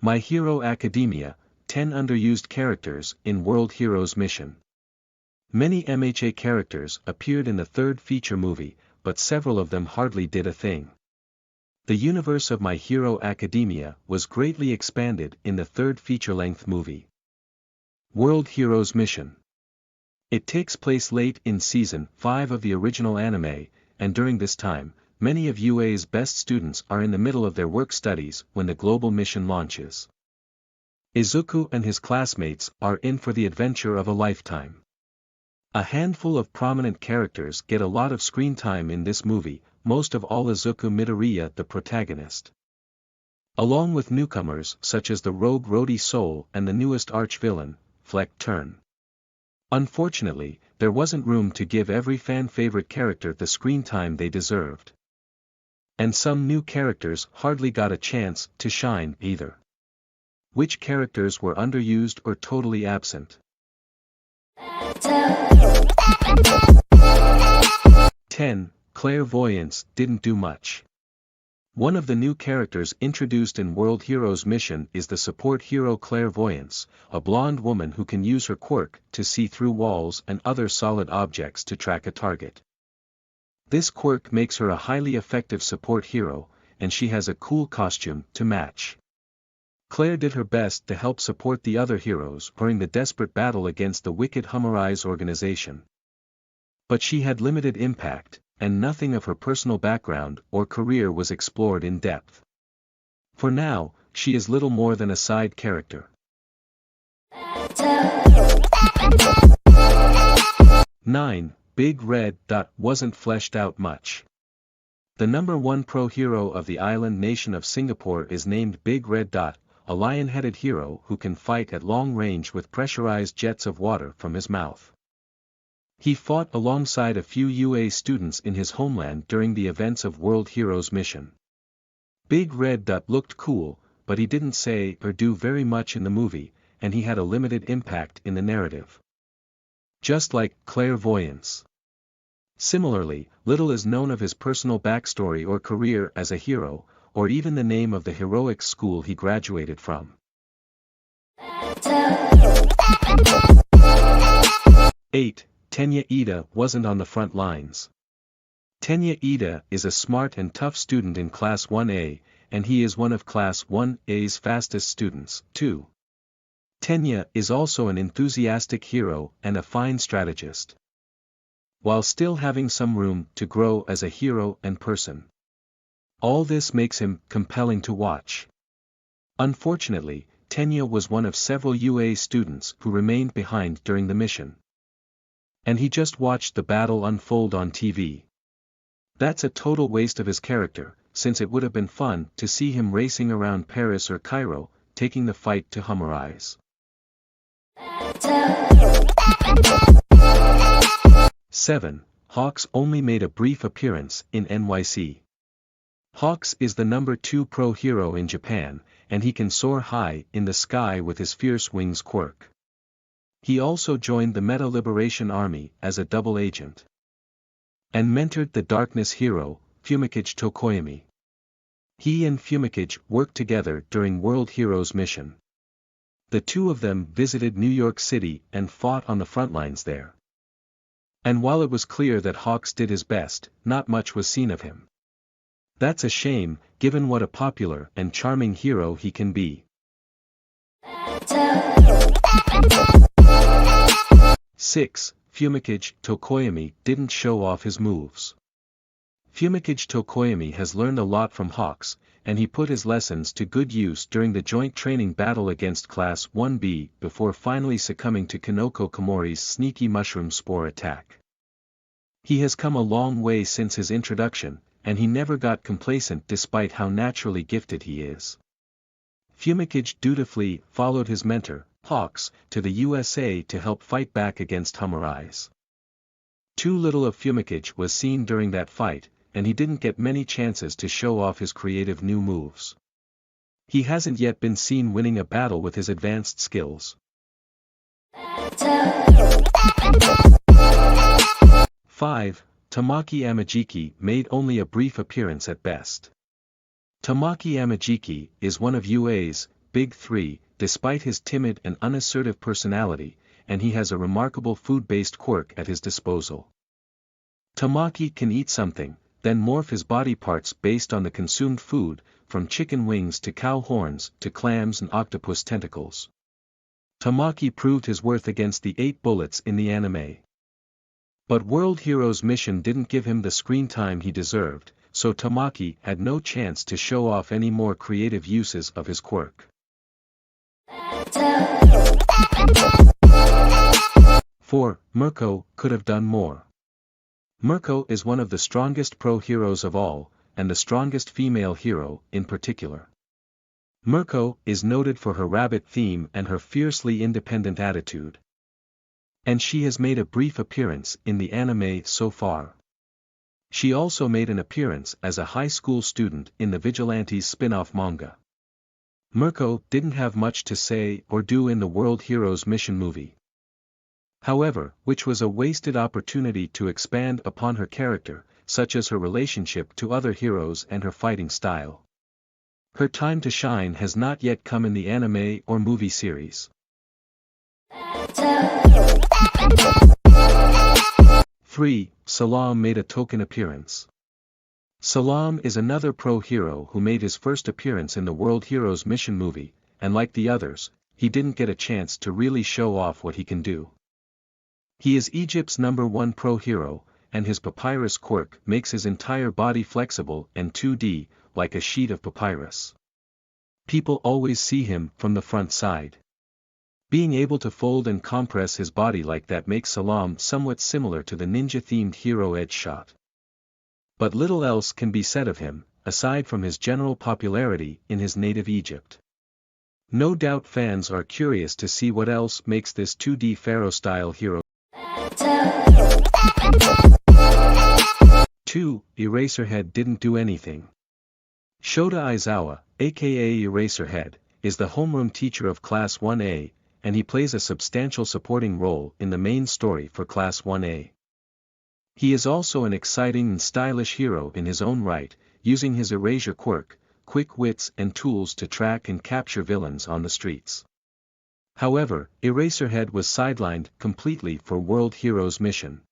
My Hero Academia, 10 Underused Characters in World Heroes Mission. Many MHA characters appeared in the third feature movie, but several of them hardly did a thing. The universe of My Hero Academia was greatly expanded in the third feature-length movie. World Heroes Mission. It takes place late in Season 5 of the original anime, and during this time, many of UA's best students are in the middle of their work studies when the global mission launches. Izuku and his classmates are in for the adventure of a lifetime. A handful of prominent characters get a lot of screen time in this movie, most of all Izuku Midoriya, the protagonist. Along with newcomers such as the rogue Rhodey Soul and the newest arch-villain, Fleck Turn. Unfortunately, there wasn't room to give every fan-favorite character the screen time they deserved. And some new characters hardly got a chance to shine either. Which characters were underused or totally absent? 10. Clairvoyance didn't do much. One of the new characters introduced in World Heroes Mission is the support hero Clairvoyance, a blonde woman who can use her quirk to see through walls and other solid objects to track a target. This quirk makes her a highly effective support hero, and she has a cool costume to match. Claire did her best to help support the other heroes during the desperate battle against the wicked Humorize organization. But she had limited impact, and nothing of her personal background or career was explored in depth. For now, she is little more than a side character. 9. Big Red Dot wasn't fleshed out much. The number 1 pro hero of the island nation of Singapore is named Big Red Dot, a lion-headed hero who can fight at long range with pressurized jets of water from his mouth. He fought alongside a few UA students in his homeland during the events of World Heroes Mission. Big Red Dot looked cool, but he didn't say or do very much in the movie, and he had a limited impact in the narrative. Just like Clairvoyance. Similarly, little is known of his personal backstory or career as a hero, or even the name of the heroic school he graduated from. 8. Tenya Ida wasn't on the front lines. Tenya Ida is a smart and tough student in Class 1A, and he is one of Class 1A's fastest students, too. Tenya is also an enthusiastic hero and a fine strategist, while still having some room to grow as a hero and person. All this makes him compelling to watch. Unfortunately, Tenya was one of several UA students who remained behind during the mission. And he just watched the battle unfold on TV. That's a total waste of his character, since it would have been fun to see him racing around Paris or Cairo, taking the fight to Humorize. 7. Hawks only made a brief appearance in NYC. Hawks is the number 2 pro hero in Japan, and he can soar high in the sky with his fierce wings quirk. He also joined the Meta Liberation Army as a double agent. And mentored the Darkness hero, Fumikage Tokoyami. He and Fumikage worked together during World Heroes Mission. The two of them visited New York City and fought on the front lines there. And while it was clear that Hawks did his best, not much was seen of him. That's a shame, given what a popular and charming hero he can be. 6. Fumikage Tokoyami didn't show off his moves. Fumikage Tokoyami has learned a lot from Hawks, and he put his lessons to good use during the joint training battle against Class 1B before finally succumbing to Kinoko Komori's sneaky mushroom spore attack. He has come a long way since his introduction, and he never got complacent despite how naturally gifted he is. Fumikage dutifully followed his mentor, Hawks, to the USA to help fight back against Humorize. Too little of Fumikage was seen during that fight, and he didn't get many chances to show off his creative new moves. He hasn't yet been seen winning a battle with his advanced skills. 5. Tamaki Amajiki made only a brief appearance at best. Tamaki Amajiki is one of UA's big three, despite his timid and unassertive personality, and he has a remarkable food-based quirk at his disposal. Tamaki can eat something, then morph his body parts based on the consumed food, from chicken wings to cow horns to clams and octopus tentacles. Tamaki proved his worth against the 8 bullets in the anime. But World Heroes Mission didn't give him the screen time he deserved, so Tamaki had no chance to show off any more creative uses of his quirk. 4. Mirko could have done more. Mirko is one of the strongest pro-heroes of all, and the strongest female hero in particular. Mirko is noted for her rabbit theme and her fiercely independent attitude. And she has made a brief appearance in the anime so far. She also made an appearance as a high school student in the Vigilantes spin-off manga. Mirko didn't have much to say or do in the World Heroes Mission movie. However, which was a wasted opportunity to expand upon her character, such as her relationship to other heroes and her fighting style. Her time to shine has not yet come in the anime or movie series. 3. Salam made a token appearance. Salam is another pro-hero who made his first appearance in the World Heroes Mission movie, and like the others, he didn't get a chance to really show off what he can do. He is Egypt's #1 pro-hero, and his papyrus quirk makes his entire body flexible and 2D, like a sheet of papyrus. People always see him from the front side. Being able to fold and compress his body like that makes Salam somewhat similar to the ninja-themed hero Edge Shot. But little else can be said of him, aside from his general popularity in his native Egypt. No doubt fans are curious to see what else makes this 2D Pharaoh-style hero. 2. Eraserhead didn't do anything. Shota Aizawa, aka Eraserhead, is the homeroom teacher of Class 1A, and he plays a substantial supporting role in the main story for Class 1A. He is also an exciting and stylish hero in his own right, using his erasure quirk, quick wits and tools to track and capture villains on the streets. However, Eraserhead was sidelined completely for World Heroes Mission.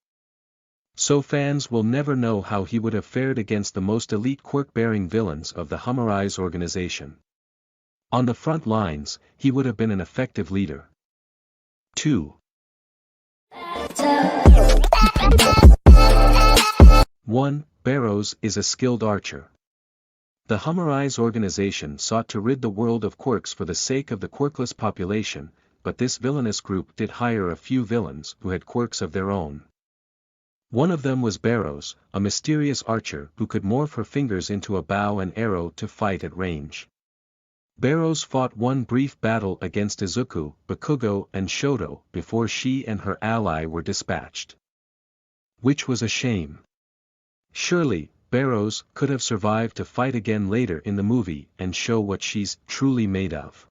So fans will never know how he would have fared against the most elite quirk-bearing villains of the Underused organization. On the front lines, he would have been an effective leader. 2. 1. Barrows is a skilled archer. The Underused organization sought to rid the world of quirks for the sake of the quirkless population, but this villainous group did hire a few villains who had quirks of their own. One of them was Barrows, a mysterious archer who could morph her fingers into a bow and arrow to fight at range. Barrows fought one brief battle against Izuku, Bakugo and Shoto before she and her ally were dispatched. Which was a shame. Surely, Barrows could have survived to fight again later in the movie and show what she's truly made of.